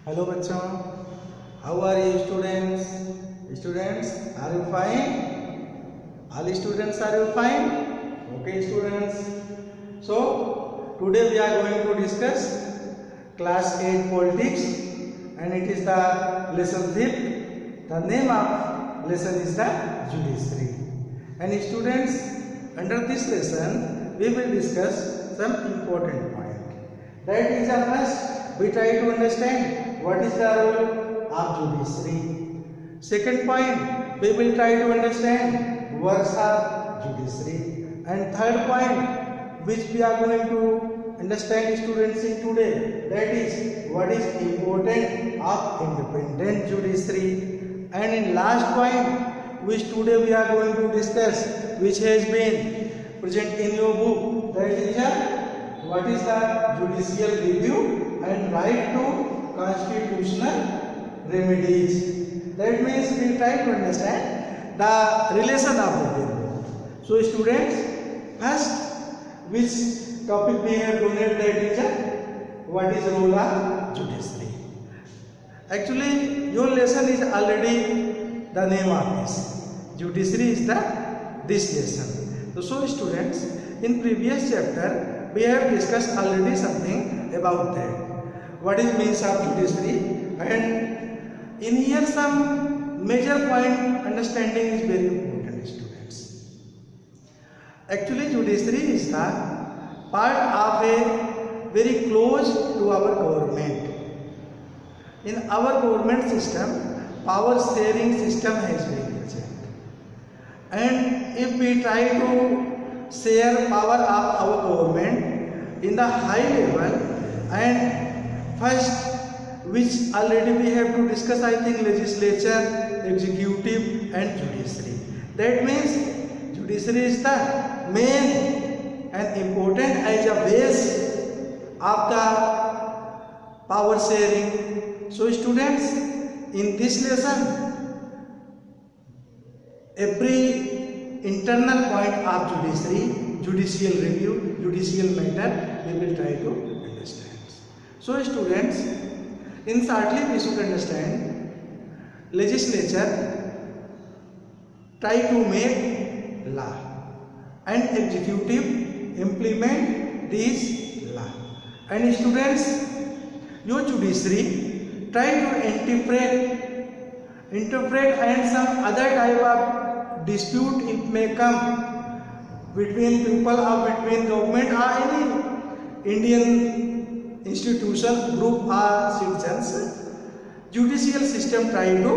Hello बच्चों, how are you students? Students, are you fine? All students, are you fine? Okay students, so today we are going to discuss class 8 politics and it is the lesson 5th. The name of lesson is the judiciary. And students, under this lesson we will discuss some important point. That is the first, we try to understand what is the role of judiciary. Second point, we will try to understand works of judiciary. And third point, which we are going to understand students in today, that is what is important of independent judiciary. And in last point, which today we are going to discuss, which has been present in your book, that is what is the judicial review and right to constitutional remedies. That means we try to understand the relation of the two. So students, first, which topic we have donated, that is what is role of judiciary. Actually, your lesson is already the name of this. Judiciary is this lesson. So students, in previous chapter we have discussed already something about that. What is means of judiciary, and in here some major point understanding is very important, students. Actually, judiciary is the part of a very close to our government. In our government system, power sharing system has been present. And if we try to share power of our government in the high level, and first, which already we have to discuss, I think, legislature, executive and judiciary. That means judiciary is the main and important as a base of the power sharing. So students, in this lesson, every internal point of judiciary, judicial review, judicial matter, we will try to understand. So students, in shortly we should understand legislature try to make law and executive implement this law. And students, your judiciary try to interpret and some other type of dispute it may come between people or between government or any Indian institution, group or citizens. Judicial system try to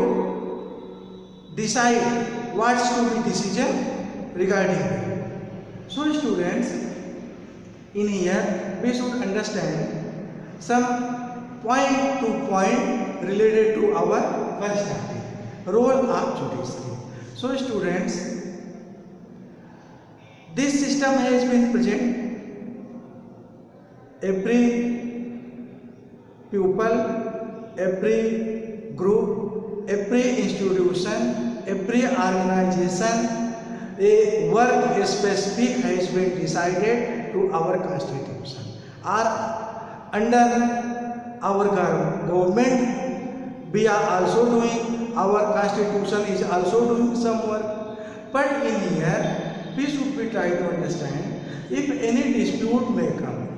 decide what's to be decision regarding it. So students, in here we should understand some point to point related to our first topic, role of judiciary. So students, this system has been present. Every pupil, every group, every institution, every organization, a work specific has been decided to our constitution or under our government we are also doing, our constitution is also doing some work. But in here we should be trying to understand if any dispute may come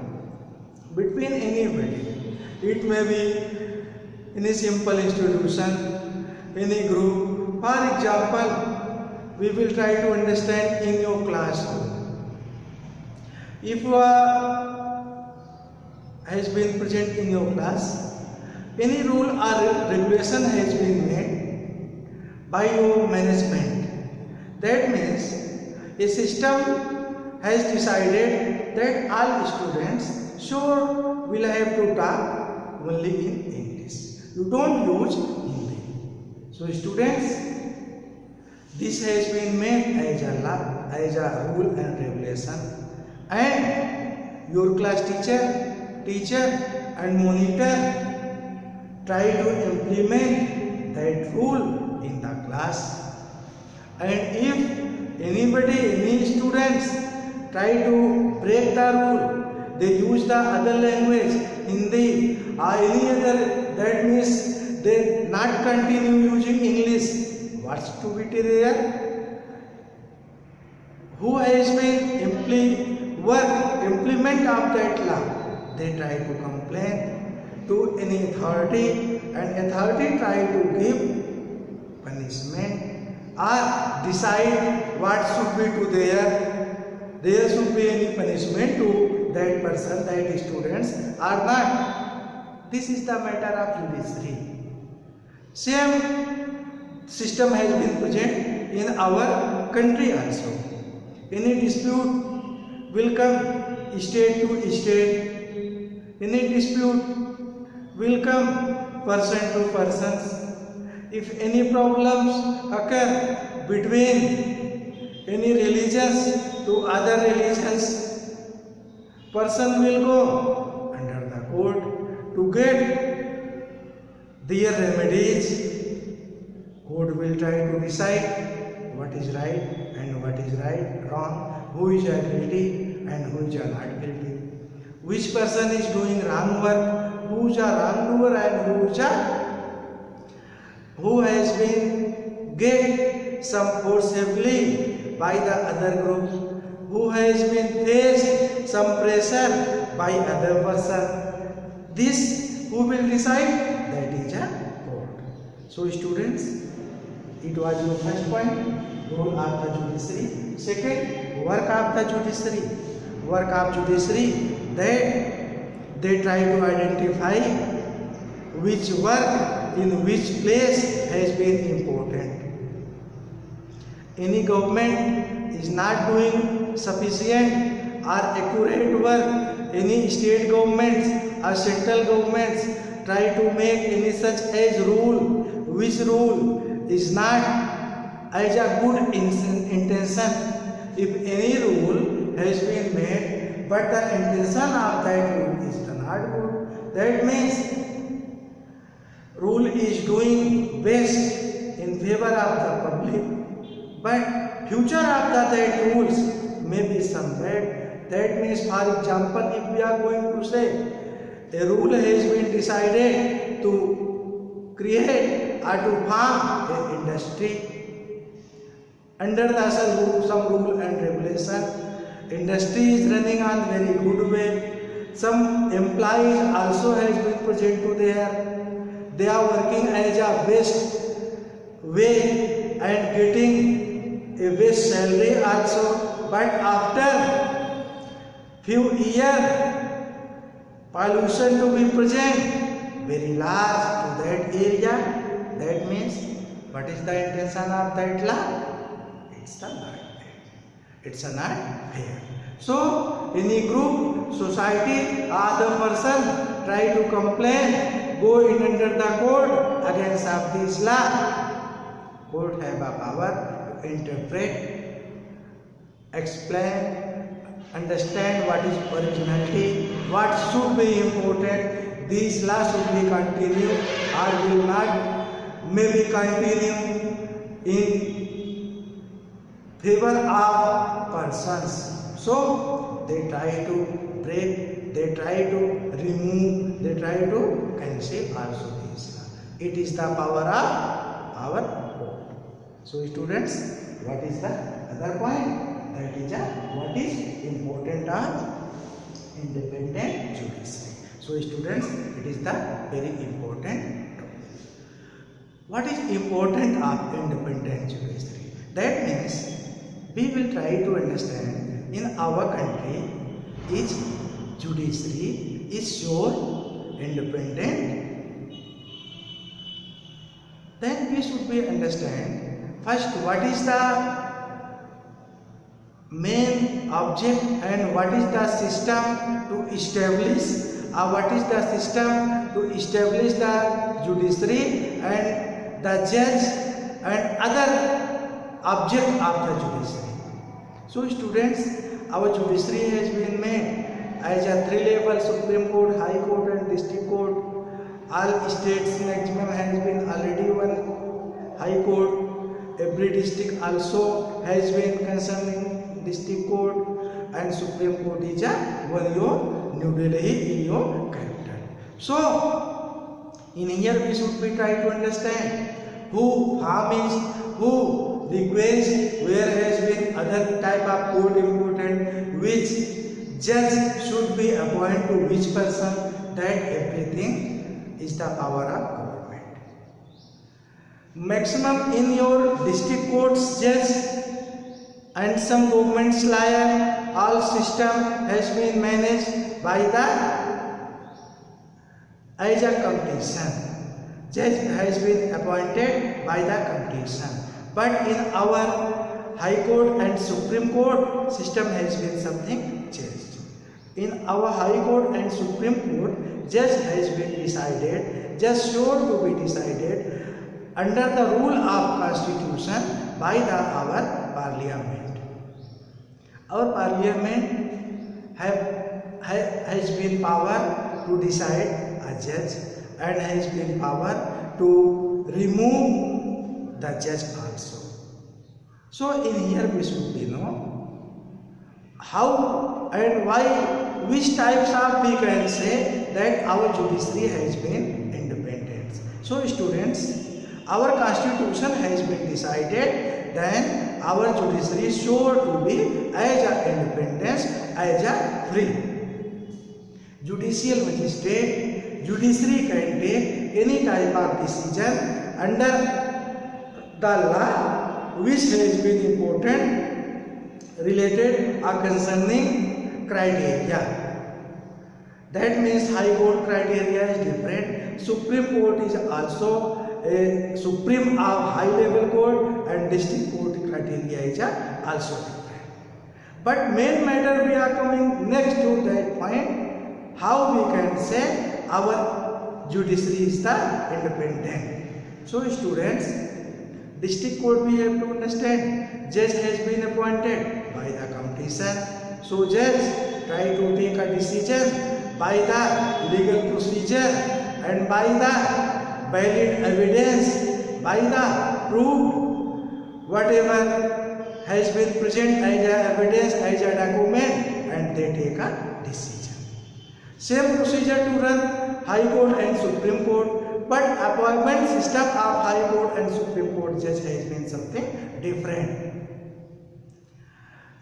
between anybody, it may be any simple institution, any group. For example, we will try to understand in your classroom. If has been present in your class, any rule or regulation has been made by your management. That means a system has decided that all students sure will have to talk only in English. You don't use Hindi. So students, this has been made as a law, as a rule and regulation, and your class teacher and monitor try to implement that rule in the class. And if anybody, any students try to break the rule, they use the other language, Hindi or any other, that means they not continue using English. What's to be there? Who has been implement of that law? They try to complain to any authority, and authority try to give punishment or decide what should be to there should be any punishment to that person, that students or not. This is the matter of judiciary. Same system has been present in our country also. Any dispute will come state to state. Any dispute will come person to person. If any problems occur between any religions to other religions, person will go under the court to get their remedies. Court will try to decide what is right and what is wrong, who is guilty and who is not guilty, which person is doing wrong work, who is a wrongdoer and who has been get some forcibly by the other group, who has been faced some pressure by other person. This who will decide? That is a court. So students, it was your first point, role of the judiciary. Second, work of the judiciary. Work of judiciary, that they try to identify which work in which place has been important. Any government is not doing sufficient or accurate work. Any state governments or central governments try to make any such as rule, which rule is not as a good intention. If any rule has been made but the intention of that rule is not good, that means rule is doing best in favor of the public, but future of that rules may be some bad. That means, for example, if we are going to say a rule has been decided to create or to form an industry under the some rule and regulation, industry is running on very good way. Some employees also has been present to there. They are working as a best way and getting a best salary also. But after few years, pollution to be present very large to that area. That means, what is the intention of that law? It's not fair. It's not fair. So, any group, society, other person try to complain, go in under the court against of this law. Court have a power to interpret, explain, understand what is originality, what should be important. These laws should be continued or will not, maybe continue in favor of persons. So they try to break, they try to remove, they try to cancel also this law. It is the power of our court. So students, what is the other point? That is what is important of independent judiciary. So students, it is the very important topic. What is important of independent judiciary? That means we will try to understand in our country each judiciary is so independent. Then we should be understand first what is the main object and what is the system to establish, or what is the system to establish the judiciary and the judge and other object of the judiciary. So students, our judiciary has been made as a 3-level Supreme Court, High Court and District Court. All states maximum has been already one High Court. Every district also has been concerning District Court, and Supreme Court is a one your New Delhi in your capital. So in here we should be try to understand who harm is, who request, where has been other type of code important, which judge should be appointed to which person, that everything is the power of government. Maximum in your district courts judge and some government's lawyer, all system has been managed by the as a competition. Judge has been appointed by the competition. But in our High Court and Supreme Court, system has been something changed. In our High Court and Supreme Court, judge has been decided, just sure to be decided under the rule of Constitution by our Parliament. Our Parliament has been power to decide a judge and has been power to remove the judge also. So in here we should be know how and why, which types of we can say that our judiciary has been independent. So students, our constitution has been decided, then our judiciary is sure to be as a independence, as a free. Judicial magistrate, judiciary can take any type of decision under the law which has been important, related or concerning criteria. That means High Court criteria is different. Supreme Court is also a supreme of high level court, and district court criteria is also different. But main matter we are coming next to that point, how we can say our judiciary is the independent. So students, district court we have to understand, judge has been appointed by the competition. So judge try to take a decision by the legal procedure and by the valid evidence, by the proof, whatever has been present as a evidence, as a document, and they take a decision. Same procedure to run High Court and Supreme Court, but appointment system of High Court and Supreme Court judge has been something different.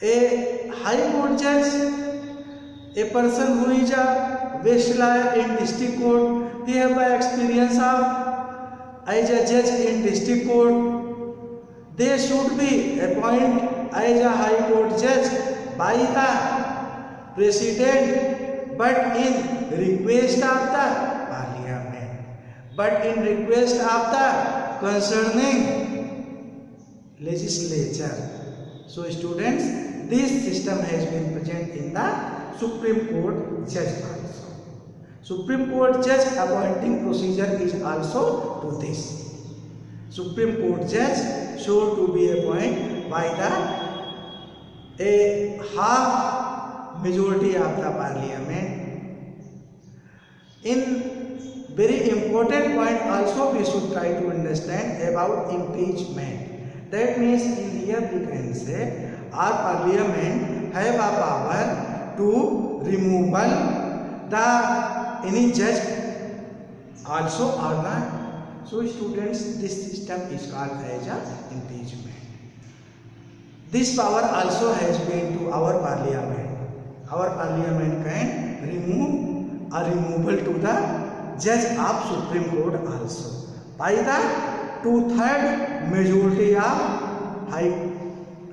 A High Court judge, a person who is a best lawyer in district court, he have a experience of as a judge in district court. They should be appointed as a High Court judge by the President, but in request of the Parliament, but in request of the concerning legislature. So students, this system has been present in the Supreme Court judge also. Supreme Court judge appointing procedure is also to this. Supreme Court judge sure to be appointed by a half majority of the Parliament. In very important point also we should try to understand about impeachment. That means in here we can say our Parliament have a power to removal the any judge also or not. So students, this system is called as a impeachment. This power also has been to our Parliament. Our Parliament can remove a removal to the judge of Supreme Court also by the 2/3 majority of High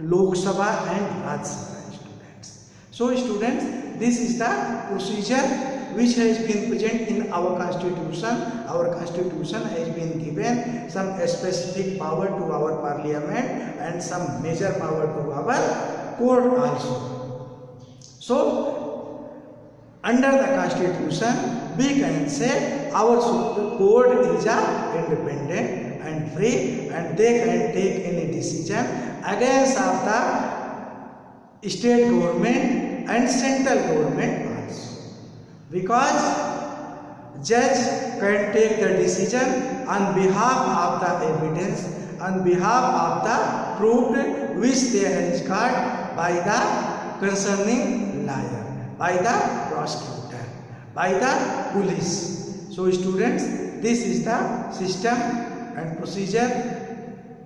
Lok Sabha and Raj Sabha students. So students, this is the procedure which has been present in our Constitution. Our Constitution has been given some specific power to our Parliament and some major power to our court also. So under the Constitution we can say our court is independent and free, and they can take any decision against of the state government and central government also, because judge can take the decision on behalf of the evidence, on behalf of the proof which they has got by the concerning lawyer, by the prosecutor, by the police. So students, this is the system and procedure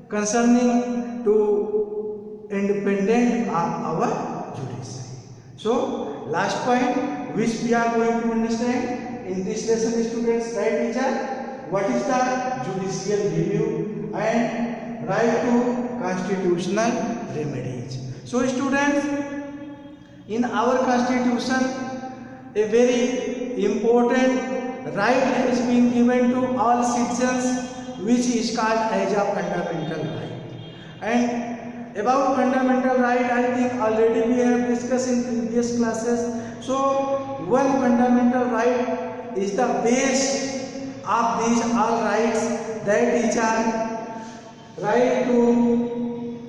concerning to independent of our judiciary. So last point which we are going to understand in this lesson, students, right teacher, what is the judicial review and right to constitutional remedies. So students, in our constitution a very important right has been given to all citizens, which is called as a fundamental right. And about fundamental right, I think already we have discussed in previous classes. So one fundamental right is the base of these all rights, that is a right to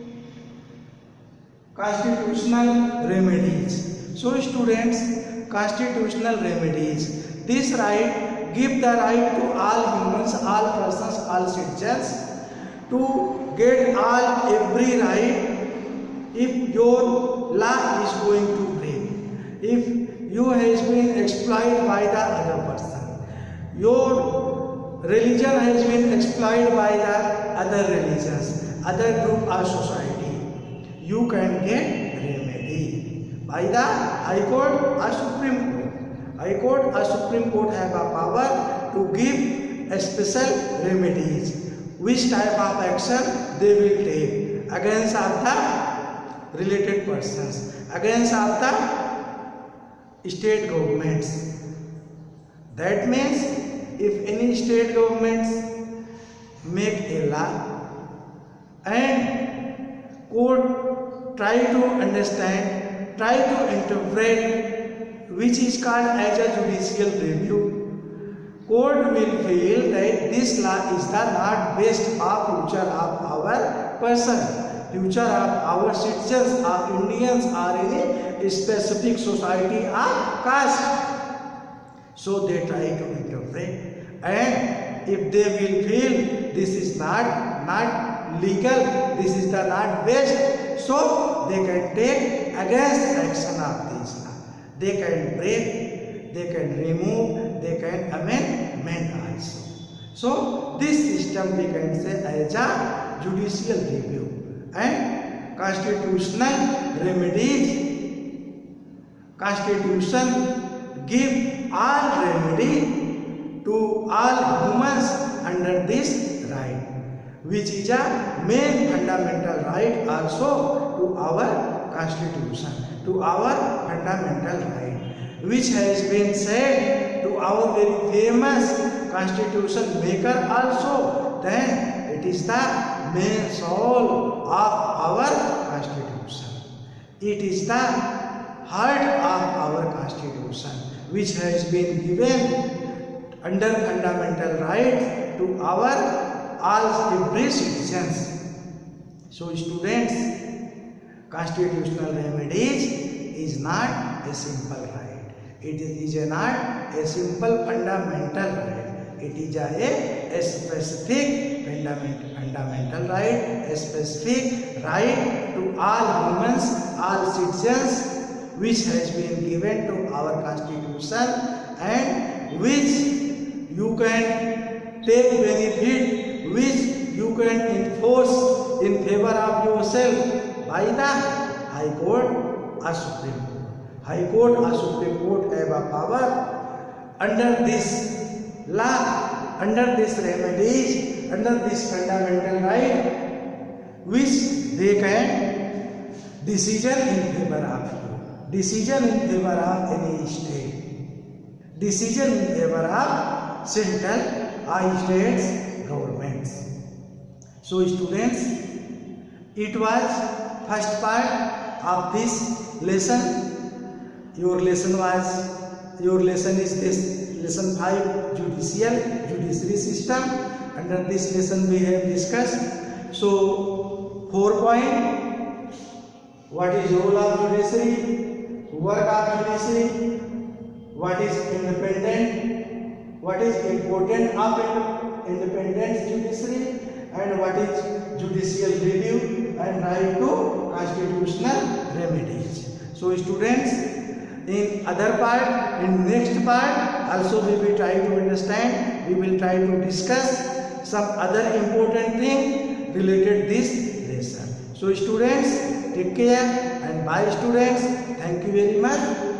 constitutional remedies. So students, constitutional remedies, this right give the right to all humans, all persons, all citizens to get all every right if your law is going to break, if you has been exploited by the other person, your religion has been exploited by the other religions, other group or society, you can get remedy by the High Court or Supreme Court. High Court or Supreme Court have a power to give a special remedies, which type of action they will take against of the related persons, against of the state governments. That means if any state governments make a law and court try to understand, try to interpret, which is called as a judicial review, court will feel that this law is the not best of future of our person, future of our citizens or Indians or any specific society or caste. So they try to interpret, and if they will feel this is not legal, this is the not best, so they can take against action of this law. They can break, they can remove, they can amend also. So this system we can say as a judicial review and constitutional remedies. Constitution give all remedy to all humans under this right, which is a main fundamental right also to our constitution, to our fundamental right, which has been said to our very famous constitution maker also, then it is the main soul of our constitution. It is the heart of our constitution, which has been given under fundamental right to our all every citizens. So students, constitutional remedies is not a simple right. It is not a simple fundamental right. It is a specific fundamental right, a specific right to all humans, all citizens, which has been given to our constitution and which you can take benefit, which you can enforce in favor of yourself by the High Court or Supreme Court. High Court or Supreme Court have a power under this law, under this remedies, under this fundamental right, which they can decision in favor of you, decision in favor of any state, decision in favor of central or states governments. So students, it was first part of this lesson. Your lesson is this lesson 5, judiciary system. Under this lesson we have discussed. So 4 point, what is role of judiciary, work of judiciary, what is independent, what is important of independent judiciary, and what is judicial review and right to constitutional remedies. So students, in other part, in next part also we will try to understand, we will try to discuss some other important thing related this lesson. So students, take care and bye students. Thank you very much.